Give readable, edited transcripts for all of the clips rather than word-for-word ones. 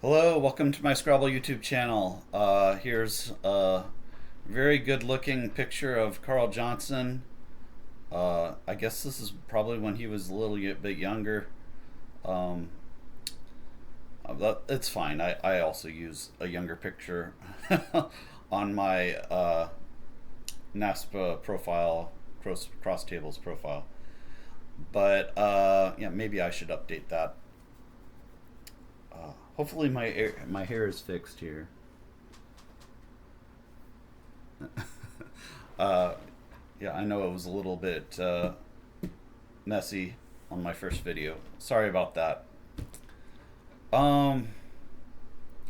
Hello, welcome to my Scrabble YouTube channel. Here's a very good looking picture of Carl Johnson. I guess this is probably when he was a little bit younger. Um, it's fine. I also use a younger picture on my NASPA profile, cross tables profile. But yeah, maybe I should update that. Hopefully my hair is fixed here. Uh, yeah, I know it was a little bit messy on my first video. Sorry about that. Um,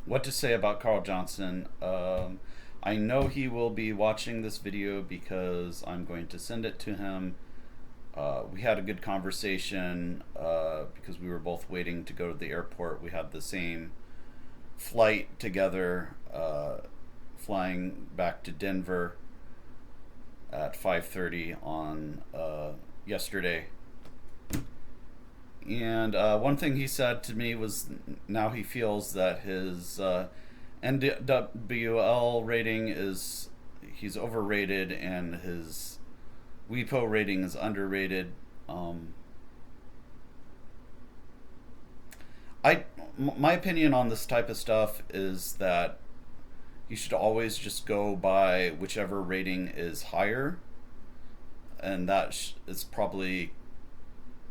what to say about Carl Johnson? I know he will be watching this video because I'm going to send it to him. We had a good conversation because we were both waiting to go to the airport. We had the same flight together, flying back to Denver at 5:30 on yesterday. And one thing he said to me was now he feels that his NWL rating is he's overrated and his WePo rating is underrated. My opinion on this type of stuff is that you should always just go by whichever rating is higher, and that is probably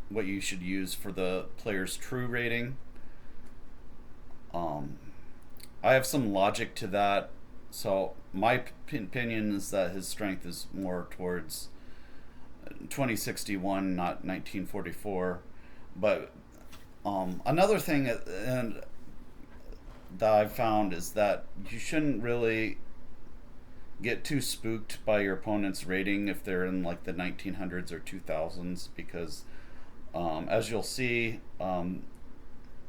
what you should use for the player's true rating. Um, I have some logic to that. So my opinion is that his strength is more towards 2061, not 1944. But another thing that I've found is that you shouldn't really get too spooked by your opponent's rating if they're in like the 1900s or 2000s because as you'll see,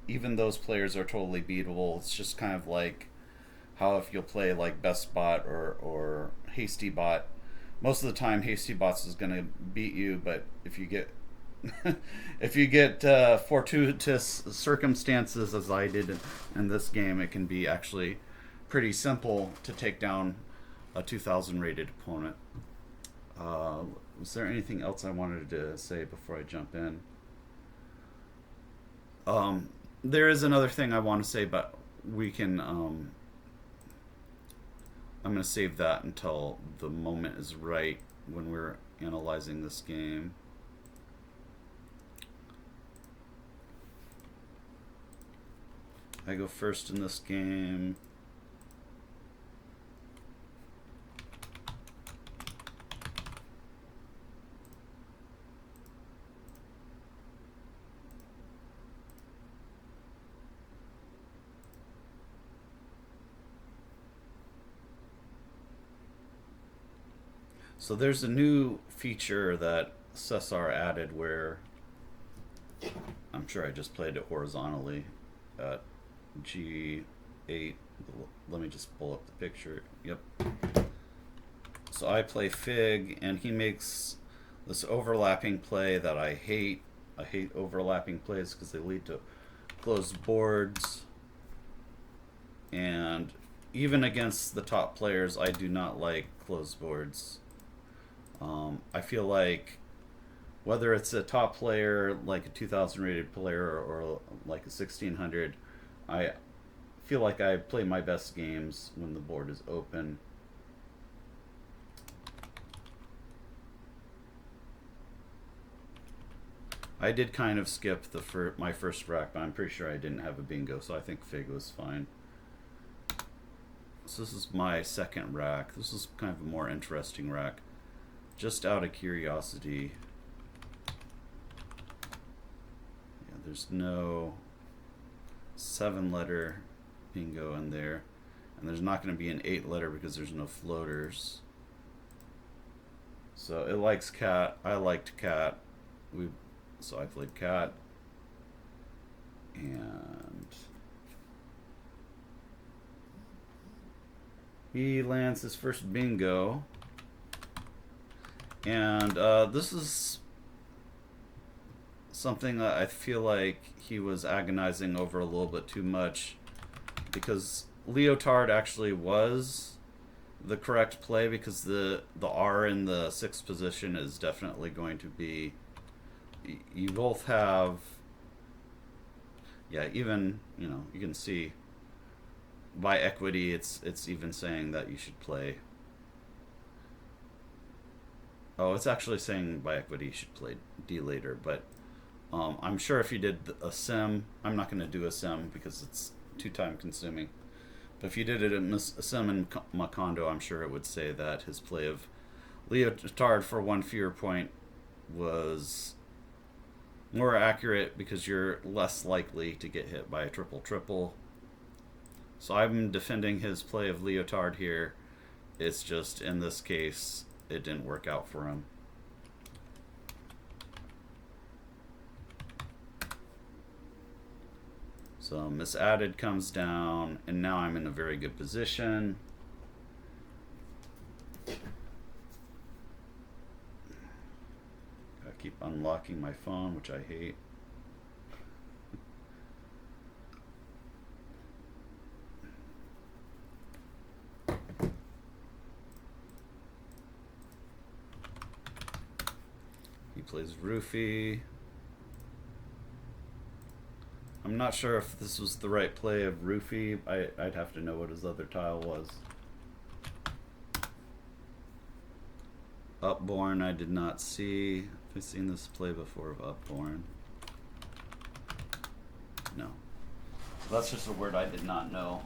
even those players are totally beatable. It's just kind of like how if you'll play like Best Bot or Hasty Bot, most of the time Hasty Bots is going to beat you, but if you get if you get fortuitous circumstances as I did in this game, it can be actually pretty simple to take down a 2000 rated opponent. Was there anything else I wanted to say before I jump in? There is another thing I want to say, but we can. I'm going to save that until the moment is right when we're analyzing this game. I go first in this game. So there's a new feature that Cesar added where I'm sure I just played it horizontally at G8. Let me just pull up the picture. Yep. So I play Fig and he makes this overlapping play that I hate. I hate overlapping plays because they lead to closed boards. And even against the top players, I do not like closed boards. I feel like whether it's a top player like a 2000 rated player or like a 1600, I feel like I play my best games when the board is open. I did kind of skip my first rack, but I'm pretty sure I didn't have a bingo, so I think Fig was fine. So this is my second rack. This is kind of a more interesting rack. Just out of curiosity. Yeah, there's no 7-letter bingo in there. And there's not going to be an 8-letter because there's no floaters. So it likes cat. I liked cat. So I played cat. And he lands his first bingo. And this is something that I feel like he was agonizing over a little bit too much. because leotard actually was the correct play, because the R in the sixth position is definitely going to be. You both have. Yeah, even you can see by equity, it's even saying that you should play. Oh, it's actually saying by equity you should play D later, but I'm sure if you did a sim, I'm not going to do a sim because it's too time consuming. But if you did it in a sim in Macondo, I'm sure it would say that his play of leotard for one fewer point was more accurate because you're less likely to get hit by a triple triple. So I'm defending his play of leotard here. It's just in this case it didn't work out for him. So misadded comes down, and now I'm in a very good position. I keep unlocking my phone, which I hate. He plays roofie. I'm not sure if this was the right play of roofie. I'd have to know what his other tile was. Upborn I did not see. Have I seen this play before of upborn? No. So that's just a word I did not know.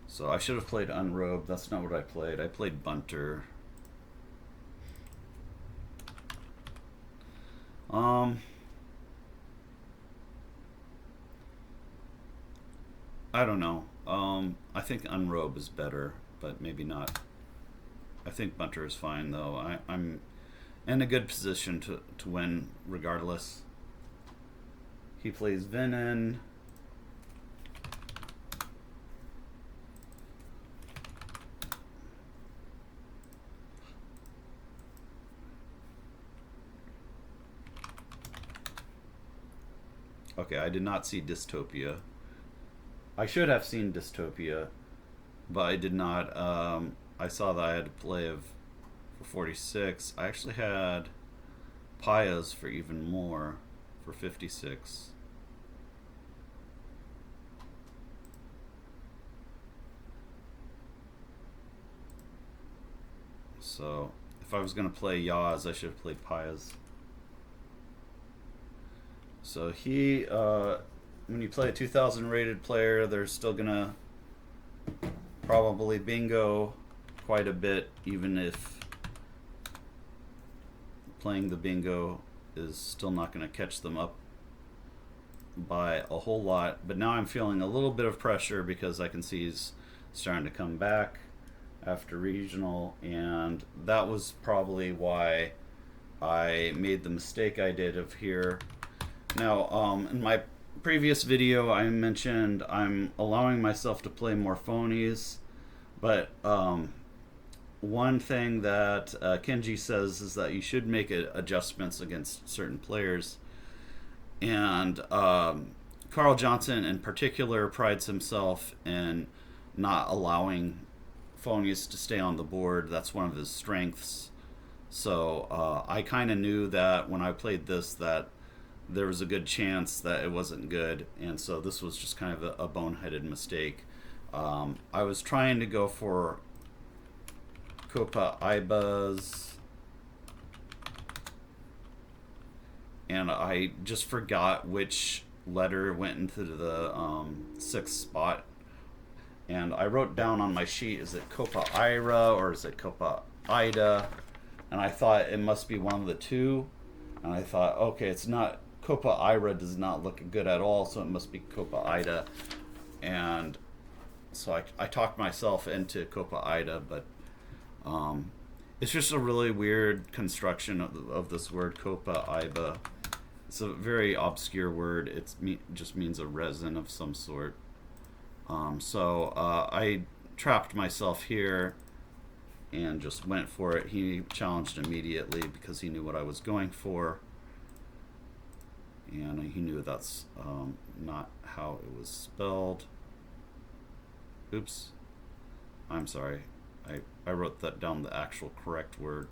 So I should have played Unrobed. That's not what I played. I played Bunter. I don't know. I think Unrobe is better, but maybe not. I think Bunter is fine, though. I'm in a good position to win regardless. He plays Venom. Okay, I did not see Dystopia. I should have seen Dystopia, but I did not. I saw that I had a play of for 46. I actually had Payas for even more, for 56. So if I was going to play Yaz, I should have played Payas. So he, when you play a 2000 rated player, they're still gonna probably bingo quite a bit, even if playing the bingo is still not gonna catch them up by a whole lot. But now I'm feeling a little bit of pressure because I can see he's starting to come back after regional, and that was probably why I made the mistake I did of here. Now, in my previous video, I mentioned I'm allowing myself to play more phonies, but one thing that Kenji says is that you should make adjustments against certain players. And Carl Johnson, in particular, prides himself in not allowing phonies to stay on the board. That's one of his strengths. So I kind of knew that when I played this that there was a good chance that it wasn't good, and so this was just kind of a boneheaded mistake. I was trying to go for Copa Ibas, and I just forgot which letter went into the sixth spot, and I wrote down on my sheet, is it Copa Ira or is it Copa Ida? And I thought it must be one of the two, and I thought, okay, it's not. Copa Ira does not look good at all, so it must be Copa Ida. And so I talked myself into Copa Ida, but it's just a really weird construction of this word Copa Iba. It's a very obscure word. It just means a resin of some sort. I trapped myself here and just went for it. He challenged immediately because he knew what I was going for, and he knew that's not how it was spelled. Oops, I'm sorry. I wrote that down the actual correct word.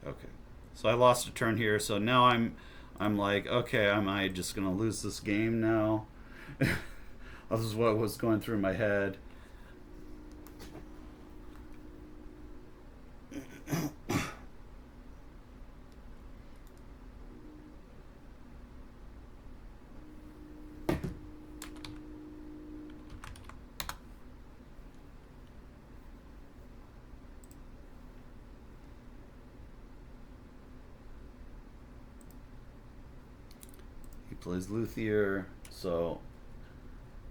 Okay, so I lost a turn here. So now I'm like, okay, am I just gonna lose this game now? This is what was going through my head. He plays Luthier, so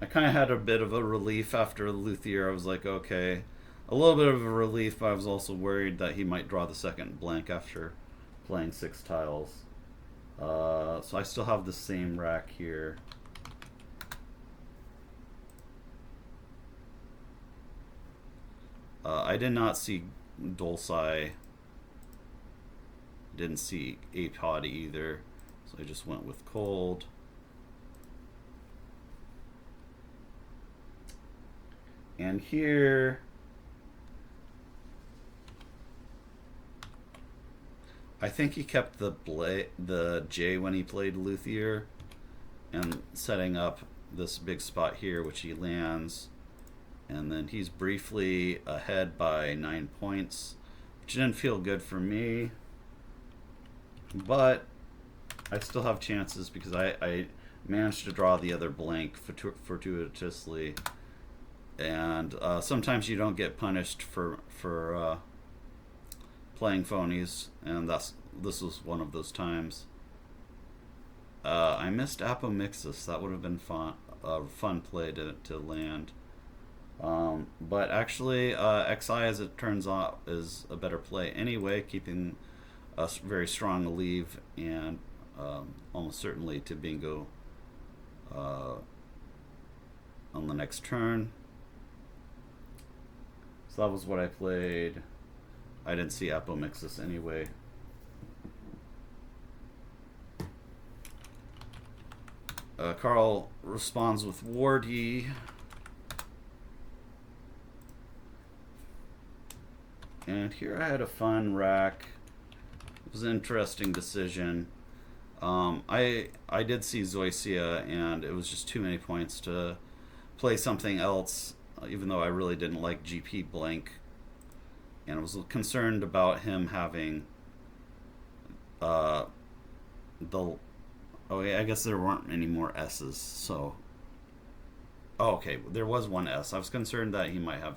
I kind of had a bit of a relief after Luthier. I was like, okay, a little bit of a relief, but I was also worried that he might draw the second blank after playing 6 tiles. So I still have the same rack here. I did not see Dulci. Didn't see Apod either, so I just went with Cold. And here, I think he kept the J when he played Luthier, and setting up this big spot here, which he lands, and then he's briefly ahead by 9 points, which didn't feel good for me, but I still have chances because I managed to draw the other blank fortuitously, and sometimes you don't get punished for playing phonies, and this was one of those times. I missed Apomixis. That would have been a fun play to land. But actually, XI, as it turns out, is a better play anyway, keeping a very strong leave and almost certainly to bingo on the next turn. So that was what I played. I didn't see Apomixis anyway. Carl responds with Wardy. And here I had a fun rack. It was an interesting decision. I did see Zoysia, and it was just too many points to play something else, even though I really didn't like GP blank. And I was concerned about him having the... Oh, yeah, I guess there weren't any more S's, so... Oh, okay, there was one S. I was concerned that he might have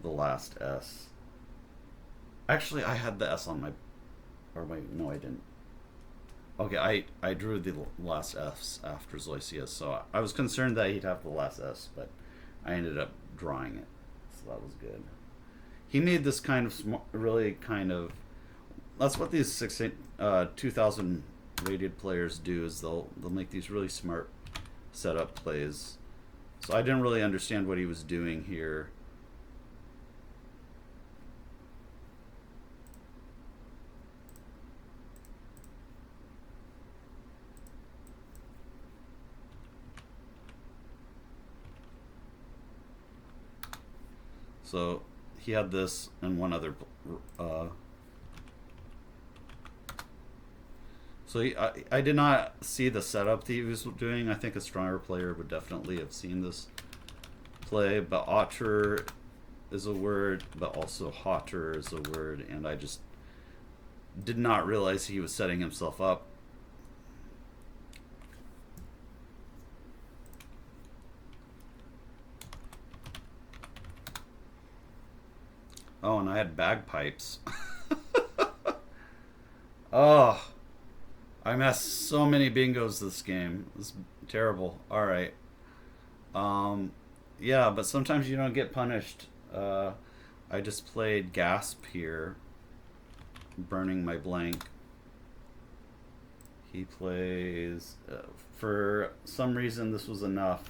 the last S. Actually, I had the S on my... Or wait, no, I didn't. Okay, I drew the last S after Zoysia, so I was concerned that he'd have the last S, but I ended up drawing it, so that was good. He made this kind of really kind of... That's what these 2,000 rated players do, is they'll make these really smart setup plays. So I didn't really understand what he was doing here. So he had this and one other. I did not see the setup that he was doing. I think a stronger player would definitely have seen this play. But otter is a word, but also hotter is a word, and I just did not realize he was setting himself up. Oh, and I had bagpipes. Oh, I messed so many bingos this game. It's terrible. All right. Yeah, but sometimes you don't get punished I just played Gasp here, burning my blank. He plays, for some reason this was enough.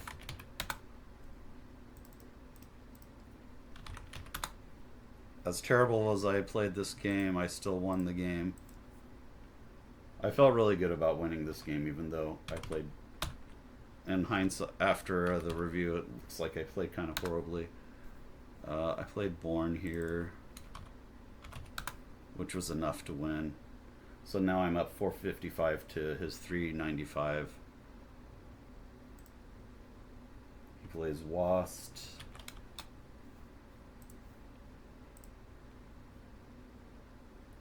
As terrible as I played this game, I still won the game. I felt really good about winning this game, even though I played, in hindsight, after the review, it looks like I played kind of horribly. I played Born here, which was enough to win. So now I'm up 455 to his 395. He plays Wast.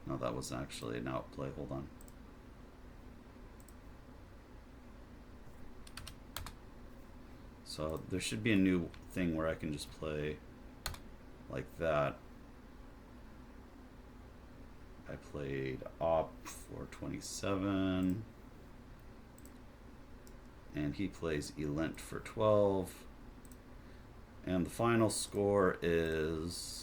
No, that was actually an outplay. Hold on. So there should be a new thing where I can just play like that. I played Op for 27. And he plays Elent for 12. And the final score is...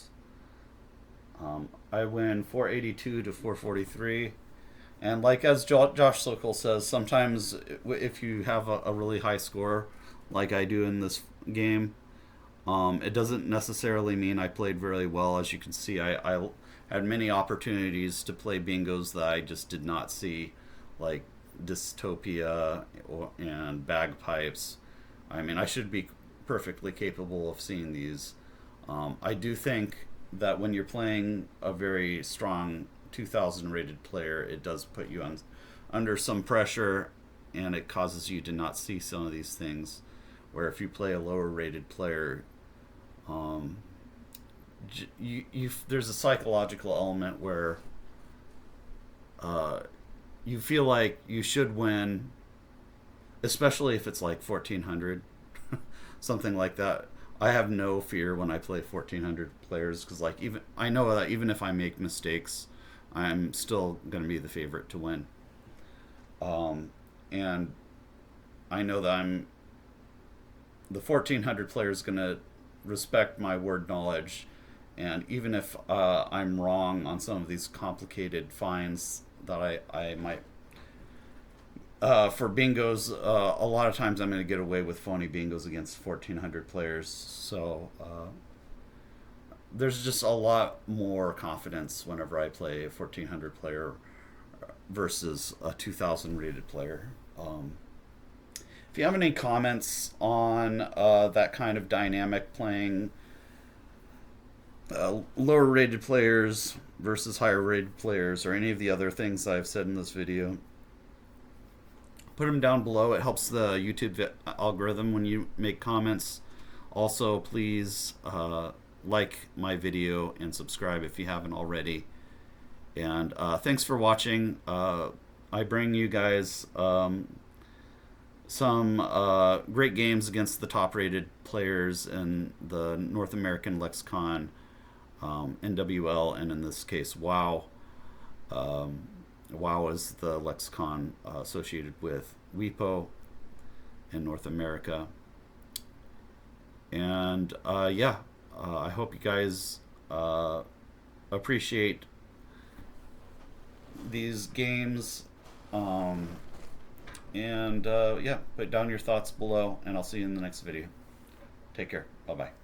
I win 482 to 443. And like as Josh Sokol says, sometimes if you have a really high score, like I do in this game, it doesn't necessarily mean I played very well. As you can see, I had many opportunities to play bingos that I just did not see, like Dystopia and Bagpipes. I mean, I should be perfectly capable of seeing these. I do think that when you're playing a very strong 2000 rated player, it does put you under some pressure, and it causes you to not see some of these things. Where if you play a lower rated player, there's a psychological element where you feel like you should win, especially if it's like 1400, something like that. I have no fear when I play 1400 players, because like even I know that even if I make mistakes, I'm still going to be the favorite to win. And I know that the 1400 player is going to respect my word knowledge, and even if I'm wrong on some of these complicated finds that I might for bingos, a lot of times I'm going to get away with phony bingos against 1400 players. So there's just a lot more confidence whenever I play a 1400 player versus a 2000 rated player. If you have any comments on that kind of dynamic, playing lower rated players versus higher rated players, or any of the other things I've said in this video, put them down below. It helps the YouTube algorithm when you make comments. Also, please like my video and subscribe if you haven't already. And thanks for watching. I bring you guys some great games against the top rated players in the North American Lexicon, NWL, and in this case WoW. WoW is the lexicon associated with WePo in North America. And yeah, I hope you guys appreciate these games. And yeah, put down your thoughts below, and I'll see you in the next video. Take care. Bye-bye.